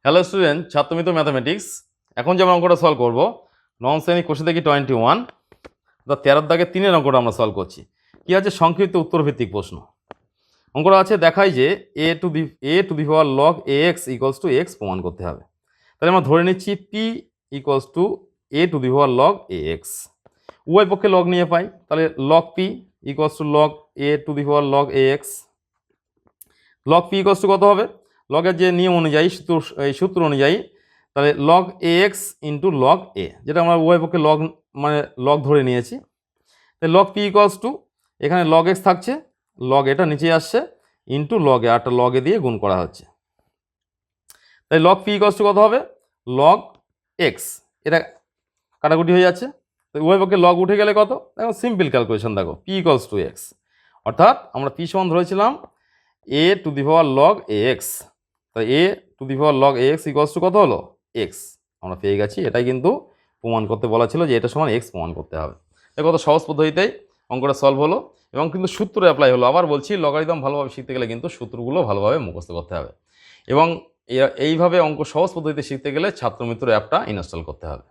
Hello student, ছাত্রমিত্র mathematics. এখন যে আমরা অঙ্কটা সলভ করব, নবম শ্রেণী কোশ্চেন দেখি 21 অর্থাৎ 13 দাগে 3-এর অঙ্কটা আমরা সলভ করছি। কী আছে? সংক্ষিপ্ত উত্তরভিত্তিক প্রশ্ন। অঙ্কটা আছে, দেখাই যে a to the power log a x equals to x প্রমাণ করতে হবে। তাহলে আমরা ধরে নিচ্ছি p equals to a to the power log a x. উভয় পক্ষে লগ নিয়ে পাই, তাহলে log p equals to log a to the power log a x. Log p equals to কত হবে? লগের যে নিয়ম অনুযায়ী সূত্র অনুযায়ী, তাহলে log a x into log a, যেটা আমরা উভয় পক্ষে লগ মানে লগ ধরে নিয়েছি। তাহলে লগ পি ইকুয়ালস টু, এখানে লগ এক্স থাকছে, লগ এটা নিচে আসছে, ইন্টু লগ এ, আরটা লগ এ দিয়ে গুণ করা হচ্ছে। তাই লগ পি ইকুয়ালস টু কত হবে? লগ এক্স, এটা কাটাকুটি হয়ে যাচ্ছে। তো উভয় পক্ষে লগ উঠে গেলে কত? দেখো সিম্পল ক্যালকুলেশন, দেখো পি ইকুয়ালস টু এক্স, অর্থাৎ আমরা পি সমান ধরেছিলাম a to the power log a x. তাই a to the power log a x equals to কত হলো? এক্স। আমরা পেয়ে গেছি। এটাই কিন্তু প্রমাণ করতে বলা ছিল যে এটা সমান এক্স প্রমাণ করতে হবে। দেখো কত সহজ পদ্ধতিতেই অঙ্কটা সলভ হলো এবং কিন্তু সূত্র অ্যাপ্লাই হলো। আবার বলছি, লগারিদম ভালোভাবে শিখতে গেলে কিন্তু সূত্রগুলো ভালোভাবে মুখস্থ করতে হবে এবং এইভাবে অঙ্ক সহজ পদ্ধতিতে শিখতে গেলে ছাত্রমিত্র অ্যাপটা ইনস্টল করতে হবে।